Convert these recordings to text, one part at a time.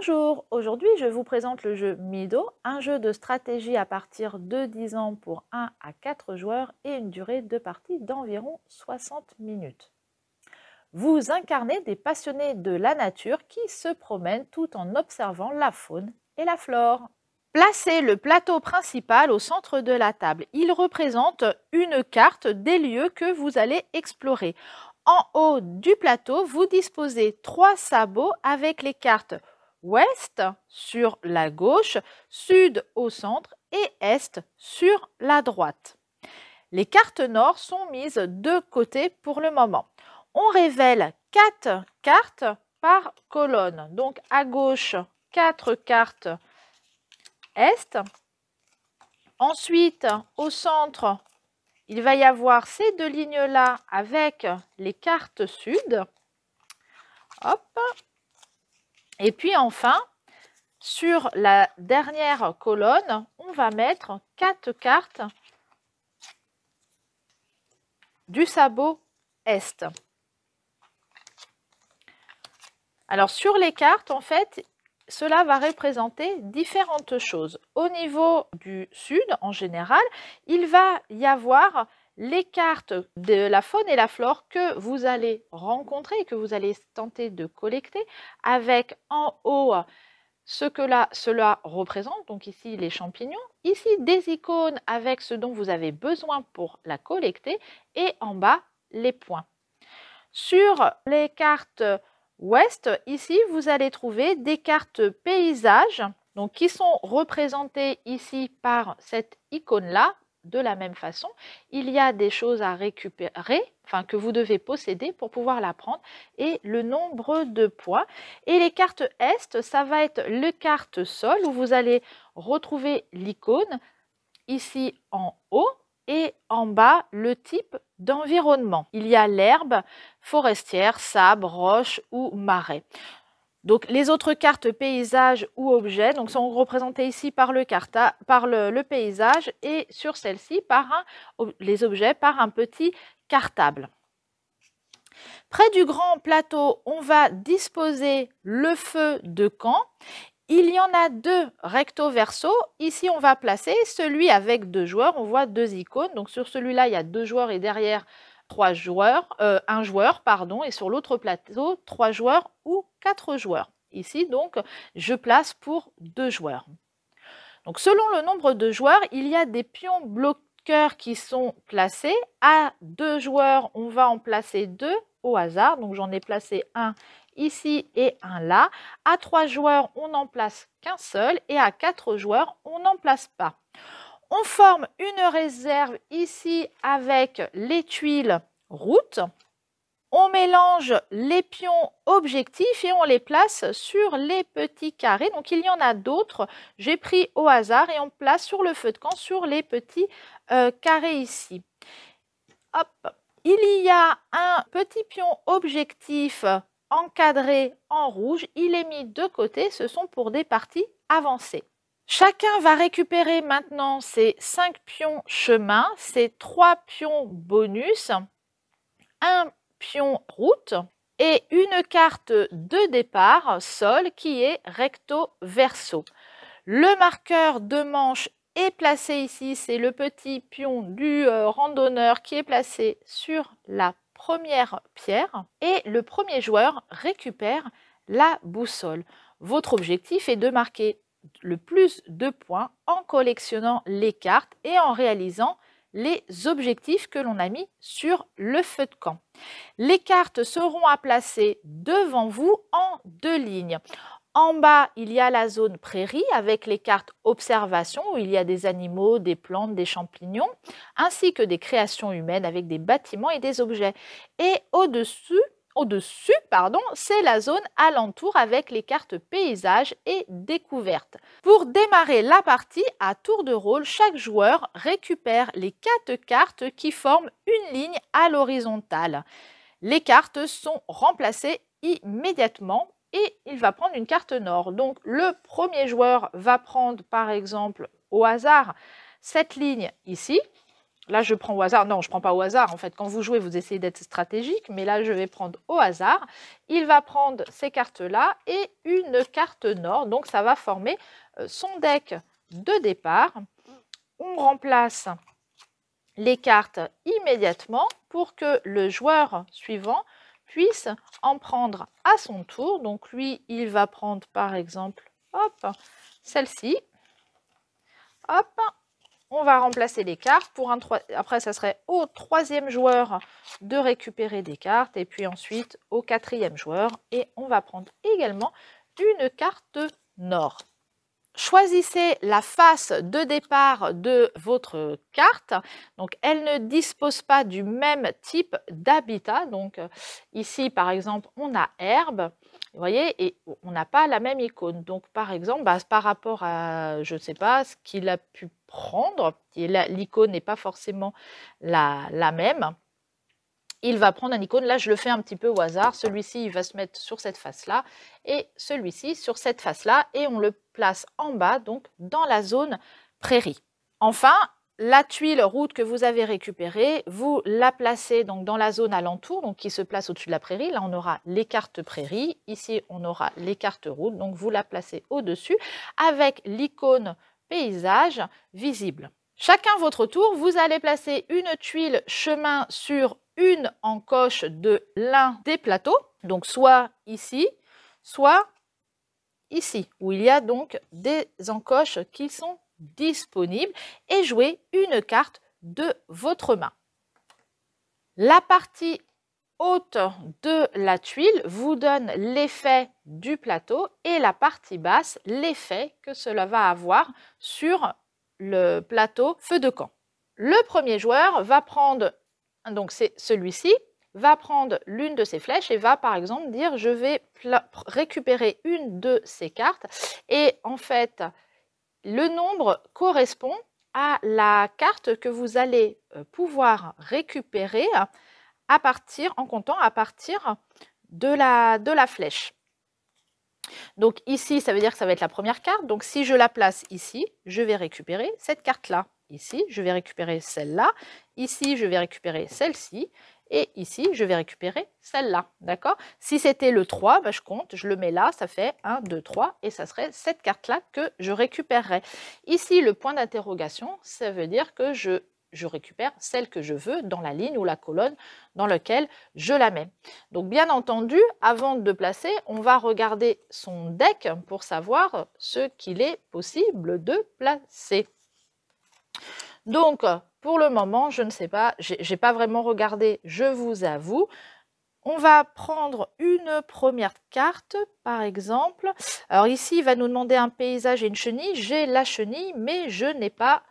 Bonjour, aujourd'hui je vous présente le jeu Mido, un jeu de stratégie à partir de 10 ans pour 1 à 4 joueurs et une durée de partie d'environ 60 minutes. Vous incarnez des passionnés de la nature qui se promènent tout en observant la faune et la flore. Placez le plateau principal au centre de la table. Il représente une carte des lieux que vous allez explorer. En haut du plateau, vous disposez 3 sabots avec les cartes ouest sur la gauche, sud au centre et est sur la droite. Les cartes nord sont mises de côté pour le moment. On révèle 4 cartes par colonne. Donc à gauche, 4 cartes est. Ensuite, au centre, il va y avoir ces 2 lignes-là avec les cartes sud. Hop. Et puis enfin, sur la dernière colonne, on va mettre 4 cartes du sabot est. Alors sur les cartes, en fait, cela va représenter différentes choses. Au niveau du sud, en général, il va y avoir les cartes de la faune et la flore que vous allez rencontrer, que vous allez tenter de collecter, avec en haut ce que cela représente, donc ici les champignons, ici des icônes avec ce dont vous avez besoin pour la collecter, et en bas les points. Sur les cartes ouest, ici vous allez trouver des cartes paysages, donc qui sont représentées ici par cette icône-là. De la même façon, il y a des choses à récupérer, que vous devez posséder pour pouvoir la prendre, et le nombre de points. Et les cartes est, ça va être les cartes sol, où vous allez retrouver l'icône ici en haut, et en bas le type d'environnement. Il y a l'herbe forestière, sable, roche ou marais. Donc les autres cartes paysages ou objets sont représentées ici par le paysage, et sur celle-ci par les objets par un petit cartable. Près du grand plateau, on va disposer le feu de camp. Il y en a 2 recto verso. Ici, on va placer celui avec 2 joueurs. On voit 2 icônes. Donc sur celui-là, il y a 2 joueurs et derrière 1 joueur, et sur l'autre plateau, 3 joueurs ou 4 joueurs. Ici, donc, je place pour 2 joueurs. Donc selon le nombre de joueurs, il y a des pions bloqueurs qui sont placés. À 2 joueurs, on va en placer 2 au hasard. Donc j'en ai placé un ici et un là. À 3 joueurs, on n'en place qu'un seul, et à 4 joueurs, on n'en place pas. On forme une réserve ici avec les tuiles route. On mélange les pions objectifs et on les place sur les petits carrés. Donc il y en a d'autres. J'ai pris au hasard et on place sur le feu de camp sur les petits carrés ici. Hop. Il y a un petit pion objectif encadré en rouge. Il est mis de côté. Ce sont pour des parties avancées. Chacun va récupérer maintenant ses 5 pions chemin, ses 3 pions bonus, un pion route et une carte de départ sol qui est recto verso. Le marqueur de manche est placé ici, c'est le petit pion du randonneur qui est placé sur la première pierre, et le premier joueur récupère la boussole. Votre objectif est de marquer le plus de points en collectionnant les cartes et en réalisant les objectifs que l'on a mis sur le feu de camp. Les cartes seront à placer devant vous en 2 lignes. En bas, il y a la zone prairie avec les cartes observation, où il y a des animaux, des plantes, des champignons, ainsi que des créations humaines avec des bâtiments et des objets. Et au-dessus, c'est la zone alentour avec les cartes paysages et découvertes. Pour démarrer la partie, à tour de rôle, chaque joueur récupère les 4 cartes qui forment une ligne à l'horizontale. Les cartes sont remplacées immédiatement et il va prendre une carte nord. Donc le premier joueur va prendre par exemple au hasard cette ligne ici. Là, je prends au hasard. Non, je ne prends pas au hasard. En fait, quand vous jouez, vous essayez d'être stratégique. Mais là, je vais prendre au hasard. Il va prendre ces cartes-là et une carte nord. Donc, ça va former son deck de départ. On remplace les cartes immédiatement pour que le joueur suivant puisse en prendre à son tour. Donc, lui, il va prendre, par exemple, hop, celle-ci. Hop. On va remplacer les cartes. Après, ça serait au troisième joueur de récupérer des cartes. Et puis ensuite, au quatrième joueur. Et on va prendre également une carte nord. Choisissez la face de départ de votre carte. Donc, elle ne dispose pas du même type d'habitat. Donc, ici, par exemple, on a herbe. Vous voyez, et on n'a pas la même icône. Donc, par exemple, par rapport à, je ne sais pas, ce qu'il a pu prendre, l'icône n'est pas forcément la même. Il va prendre une icône, là je le fais un petit peu au hasard, celui-ci il va se mettre sur cette face-là et celui-ci sur cette face-là et on le place en bas, donc dans la zone prairie. Enfin, la tuile route que vous avez récupérée, vous la placez donc dans la zone alentour, donc qui se place au-dessus de la prairie. Là on aura les cartes prairie, ici on aura les cartes route, donc vous la placez au-dessus avec l'icône paysage visible. Chacun votre tour, vous allez placer une tuile chemin sur une encoche de l'un des plateaux, donc soit ici, soit ici, où il y a donc des encoches qui sont disponibles, et jouer une carte de votre main. La partie haute de la tuile vous donne l'effet du plateau et la partie basse, l'effet que cela va avoir sur le plateau feu de camp. Le premier joueur va prendre, donc c'est celui-ci, va prendre l'une de ces flèches et va par exemple dire je vais récupérer une de ces cartes et en fait le nombre correspond à la carte que vous allez pouvoir récupérer en comptant à partir de la flèche. Donc ici, ça veut dire que ça va être la première carte. Donc si je la place ici, je vais récupérer cette carte-là. Ici, je vais récupérer celle-là. Ici, je vais récupérer celle-ci. Et ici, je vais récupérer celle-là. D'accord? Si c'était le 3, je compte, je le mets là, ça fait 1, 2, 3. Et ça serait cette carte-là que je récupérerai. Ici, le point d'interrogation, ça veut dire que je récupère celle que je veux dans la ligne ou la colonne dans laquelle je la mets. Donc bien entendu, avant de placer, on va regarder son deck pour savoir ce qu'il est possible de placer. Donc pour le moment, je ne sais pas, j'ai pas vraiment regardé, je vous avoue. On va prendre une première carte, par exemple. Alors ici, il va nous demander un paysage et une chenille. J'ai la chenille, mais je n'ai pas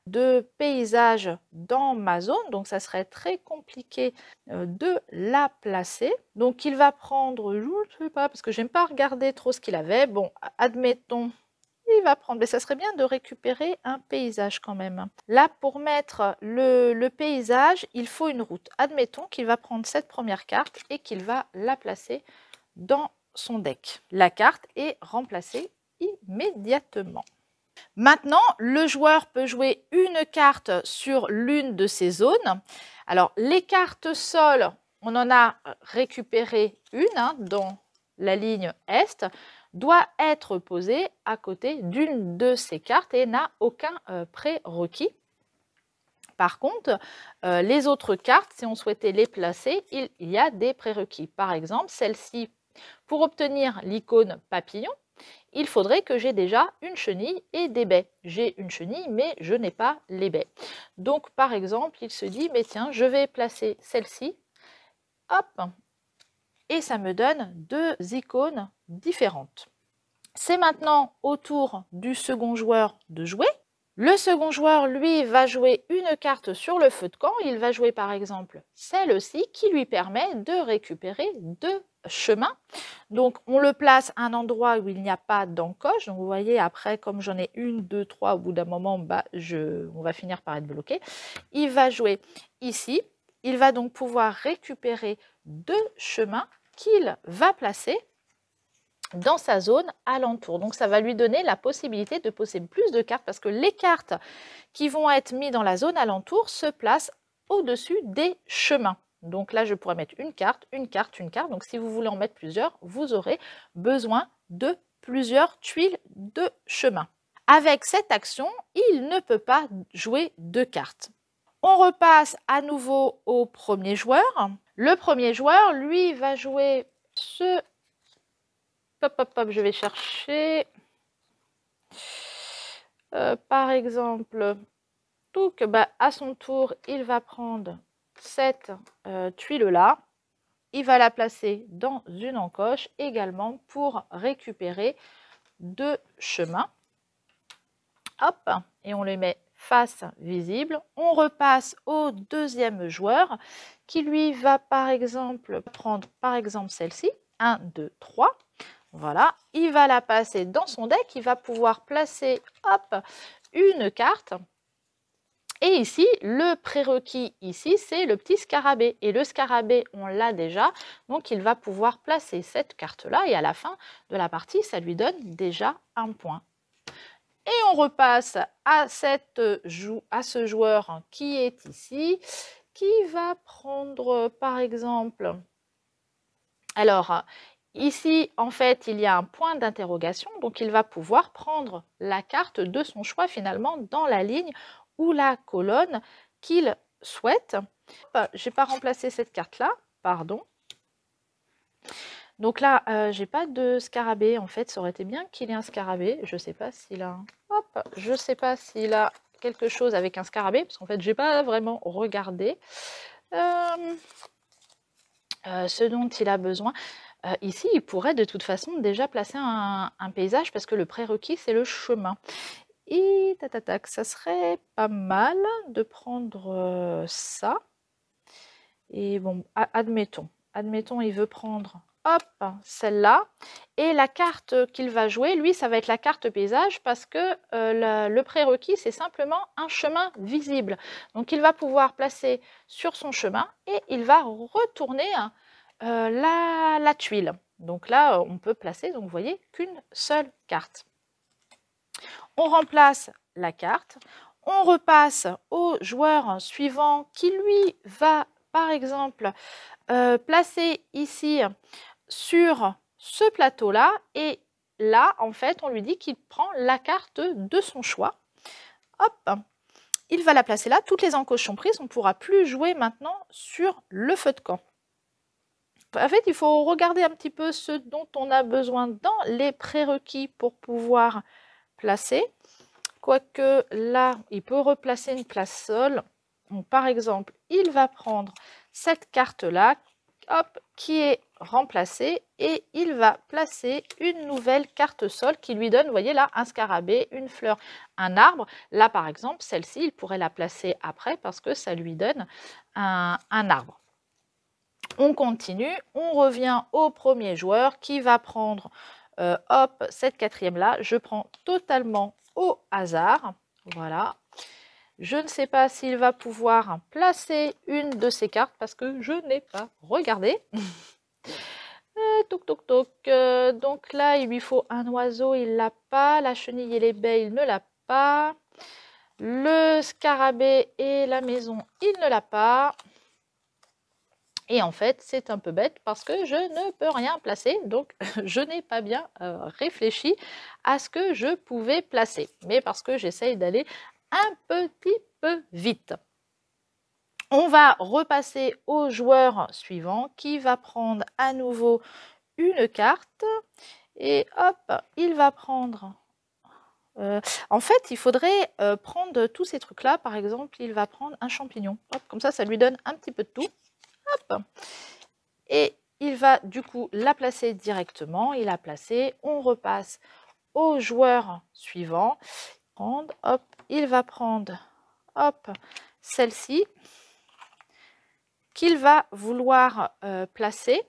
de paysage dans ma zone, donc ça serait très compliqué de la placer. Donc il va prendre, je ne sais pas, parce que j'aime pas regarder trop ce qu'il avait. Bon, admettons, il va prendre, mais ça serait bien de récupérer un paysage quand même. Là, pour mettre le paysage, il faut une route. Admettons qu'il va prendre cette première carte et qu'il va la placer dans son deck. La carte est remplacée immédiatement. Maintenant, le joueur peut jouer une carte sur l'une de ces zones. Alors, les cartes sol, on en a récupéré une dans la ligne Est, doit être posée à côté d'une de ces cartes et n'a aucun prérequis. Par contre, les autres cartes, si on souhaitait les placer, il y a des prérequis. Par exemple, celle-ci, pour obtenir l'icône papillon, il faudrait que j'ai déjà une chenille et des baies. J'ai une chenille, mais je n'ai pas les baies. Donc, par exemple, il se dit, mais tiens, je vais placer celle-ci, hop, et ça me donne deux icônes différentes. C'est maintenant au tour du second joueur de jouer. Le second joueur, lui, va jouer une carte sur le feu de camp. Il va jouer par exemple celle-ci qui lui permet de récupérer deux chemins. Donc on le place à un endroit où il n'y a pas d'encoche. Donc vous voyez, après, comme j'en ai une, deux, trois, au bout d'un moment, on va finir par être bloqué. Il va jouer ici. Il va donc pouvoir récupérer deux chemins qu'il va placer dans sa zone alentour. Donc ça va lui donner la possibilité de posséder plus de cartes parce que les cartes qui vont être mises dans la zone alentour se placent au-dessus des chemins. Donc là, je pourrais mettre une carte, une carte, une carte. Donc si vous voulez en mettre plusieurs, vous aurez besoin de plusieurs tuiles de chemin. Avec cette action, il ne peut pas jouer de cartes. On repasse à nouveau au premier joueur. Le premier joueur, lui, va jouer ce... Hop, hop, hop, je vais chercher. Par exemple, à son tour, il va prendre cette tuile-là. Il va la placer dans une encoche également pour récupérer 2 chemins. Hop, et on les met face visible. On repasse au deuxième joueur qui lui va par exemple prendre celle-ci. 1, 2, 3. Voilà, il va la passer dans son deck. Il va pouvoir placer hop, une carte. Et ici, le prérequis ici, c'est le petit scarabée. Et le scarabée, on l'a déjà. Donc, il va pouvoir placer cette carte-là. Et à la fin de la partie, ça lui donne déjà un point. Et on repasse à ce joueur qui est ici, qui va prendre par exemple... Alors, ici, en fait, il y a un point d'interrogation. Donc, il va pouvoir prendre la carte de son choix finalement dans la ligne ou la colonne qu'il souhaite. Je n'ai pas remplacé cette carte-là, pardon. Donc là, j'ai pas de scarabée. En fait, ça aurait été bien qu'il ait un scarabée. Je ne sais pas s'il a... Hop, je sais pas s'il a quelque chose avec un scarabée, parce qu'en fait, j'ai pas vraiment regardé ce dont il a besoin. Ici, il pourrait de toute façon déjà placer un paysage, parce que le prérequis, c'est le chemin. Et tatatac, ça serait pas mal de prendre ça. Et bon, admettons, il veut prendre, hop, celle-là. Et la carte qu'il va jouer, lui, ça va être la carte paysage parce que le prérequis, c'est simplement un chemin visible. Donc, il va pouvoir placer sur son chemin et il va retourner la tuile. Donc là, on peut placer, donc vous voyez, qu'une seule carte. On remplace la carte. On repasse au joueur suivant qui, lui, va par exemple placer ici sur ce plateau-là, et là, en fait, on lui dit qu'il prend la carte de son choix. Hop, il va la placer là. Toutes les encoches sont prises. On ne pourra plus jouer maintenant sur le feu de camp. En fait, il faut regarder un petit peu ce dont on a besoin dans les prérequis pour pouvoir placer. Quoique là, il peut replacer une place sol. Donc, par exemple, il va prendre cette carte-là, hop, qui est remplacée, et il va placer une nouvelle carte sol qui lui donne, vous voyez là, un scarabée, une fleur, un arbre. Là, par exemple, celle-ci, il pourrait la placer après parce que ça lui donne un arbre. On continue, on revient au premier joueur qui va prendre, hop, cette quatrième-là. Je prends totalement au hasard, voilà. Je ne sais pas s'il va pouvoir placer une de ces cartes parce que je n'ai pas regardé. Toc, toc, toc. Donc là, il lui faut un oiseau, il ne l'a pas. La chenille et les baies, il ne l'a pas. Le scarabée et la maison, il ne l'a pas. Et en fait, c'est un peu bête parce que je ne peux rien placer. Donc, je n'ai pas bien réfléchi à ce que je pouvais placer. Mais parce que j'essaye d'aller un petit peu vite. On va repasser au joueur suivant qui va prendre à nouveau une carte. Et hop, il va prendre... en fait, il faudrait prendre tous ces trucs-là. Par exemple, il va prendre un champignon. Hop, comme ça lui donne un petit peu de tout. Hop. Et il va du coup la placer directement. Il a placé. On repasse au joueur suivant. Hop, il va prendre celle-ci qu'il va vouloir placer.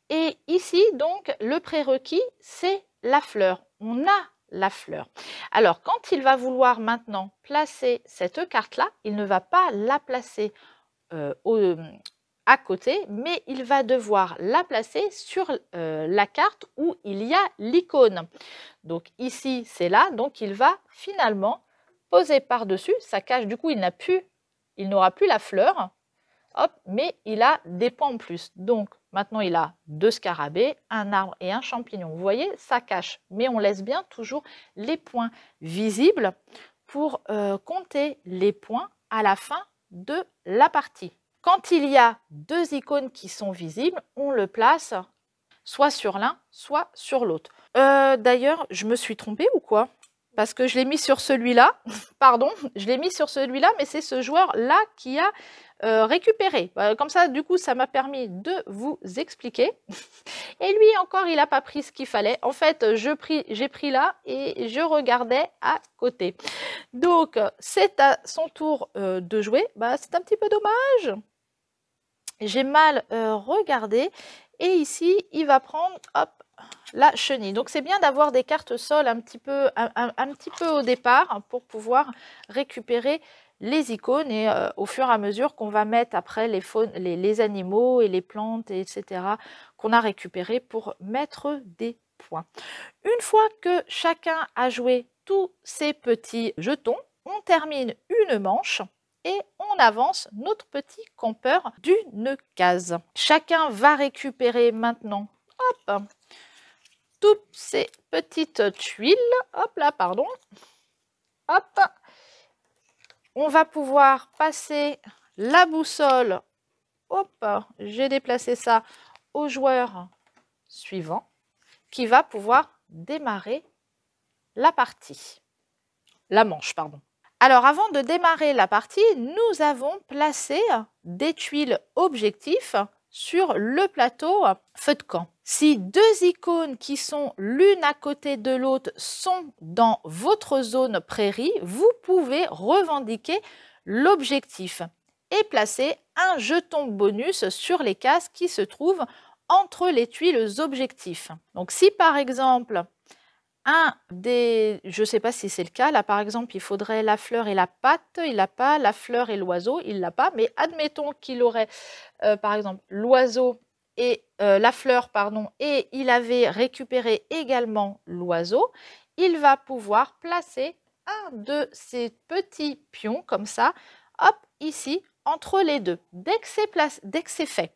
Et ici, donc, le prérequis, c'est la fleur. On a la fleur. Alors, quand il va vouloir maintenant placer cette carte-là, il ne va pas la placer à côté, mais il va devoir la placer sur la carte où il y a l'icône. Donc ici, c'est là, donc il va finalement poser par-dessus, ça cache, du coup il n'aura plus la fleur, hop, mais il a des points en plus. Donc maintenant il a 2 scarabées, un arbre et un champignon. Vous voyez, ça cache, mais on laisse bien toujours les points visibles pour compter les points à la fin de la partie. Quand il y a 2 icônes qui sont visibles, on le place soit sur l'un, soit sur l'autre. D'ailleurs, je me suis trompée ou quoi? Parce que je l'ai mis sur celui-là, pardon, je l'ai mis sur celui-là, mais c'est ce joueur-là qui a récupéré. Comme ça, du coup, ça m'a permis de vous expliquer. Et lui encore, il n'a pas pris ce qu'il fallait. En fait, j'ai pris là et je regardais à côté. Donc, c'est à son tour de jouer. C'est un petit peu dommage. J'ai mal regardé. Et ici, il va prendre, hop, la chenille. Donc, c'est bien d'avoir des cartes sol un petit peu au départ pour pouvoir récupérer les icônes et au fur et à mesure qu'on va mettre après les animaux et les plantes, etc., qu'on a récupéré pour mettre des points. Une fois que chacun a joué tous ses petits jetons, on termine une manche et on avance notre petit compteur d'une case. Chacun va récupérer maintenant, hop, toutes ces petites tuiles, hop là, pardon, hop, on va pouvoir passer la boussole, hop, j'ai déplacé ça au joueur suivant qui va pouvoir démarrer la partie, la manche, pardon. Alors, avant de démarrer la partie, nous avons placé des tuiles objectifs sur le plateau feu de camp. Si 2 icônes qui sont l'une à côté de l'autre sont dans votre zone prairie, vous pouvez revendiquer l'objectif et placer un jeton bonus sur les cases qui se trouvent entre les tuiles objectifs. Donc, si par exemple, je ne sais pas si c'est le cas, là par exemple il faudrait la fleur et la patte, il n'a pas, la fleur et l'oiseau, il l'a pas, mais admettons qu'il aurait par exemple l'oiseau et la fleur, pardon, et il avait récupéré également l'oiseau, il va pouvoir placer un de ces petits pions comme ça, hop, ici, entre les deux, dès que c'est fait.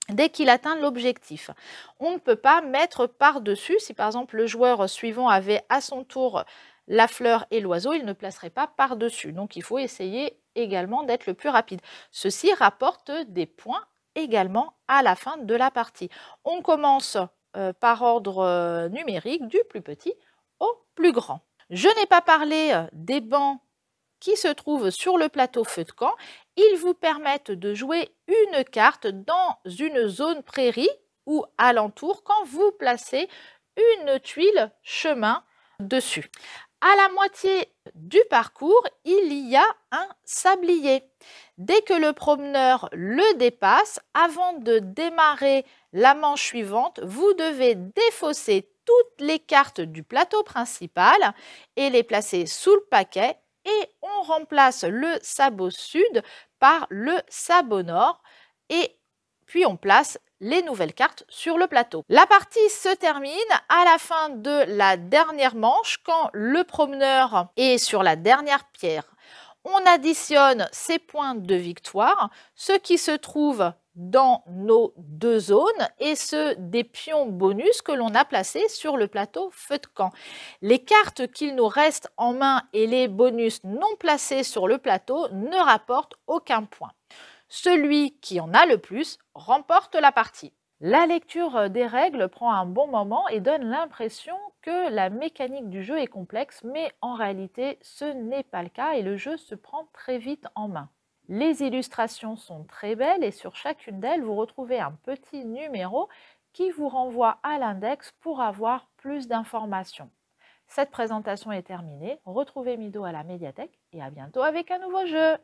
Dès qu'il atteint l'objectif, on ne peut pas mettre par-dessus. Si par exemple le joueur suivant avait à son tour la fleur et l'oiseau, il ne placerait pas par-dessus. Donc il faut essayer également d'être le plus rapide. Ceci rapporte des points également à la fin de la partie. On commence par ordre numérique du plus petit au plus grand. Je n'ai pas parlé des bancs qui se trouvent sur le plateau feu de camp. Ils vous permettent de jouer une carte dans une zone prairie ou alentour quand vous placez une tuile chemin dessus. À la moitié du parcours, il y a un sablier. Dès que le promeneur le dépasse, avant de démarrer la manche suivante, vous devez défausser toutes les cartes du plateau principal et les placer sous le paquet. Et on remplace le sabot sud par le sabot nord et puis on place les nouvelles cartes sur le plateau. La partie se termine à la fin de la dernière manche quand le promeneur est sur la dernière pierre. On additionne ces points de victoire, ce qui se trouve dans nos 2 zones et ceux des pions bonus que l'on a placés sur le plateau feu de camp. Les cartes qu'il nous reste en main et les bonus non placés sur le plateau ne rapportent aucun point. Celui qui en a le plus remporte la partie. La lecture des règles prend un bon moment et donne l'impression que la mécanique du jeu est complexe, mais en réalité ce n'est pas le cas et le jeu se prend très vite en main. Les illustrations sont très belles et sur chacune d'elles, vous retrouvez un petit numéro qui vous renvoie à l'index pour avoir plus d'informations. Cette présentation est terminée. Retrouvez Mido à la médiathèque et à bientôt avec un nouveau jeu.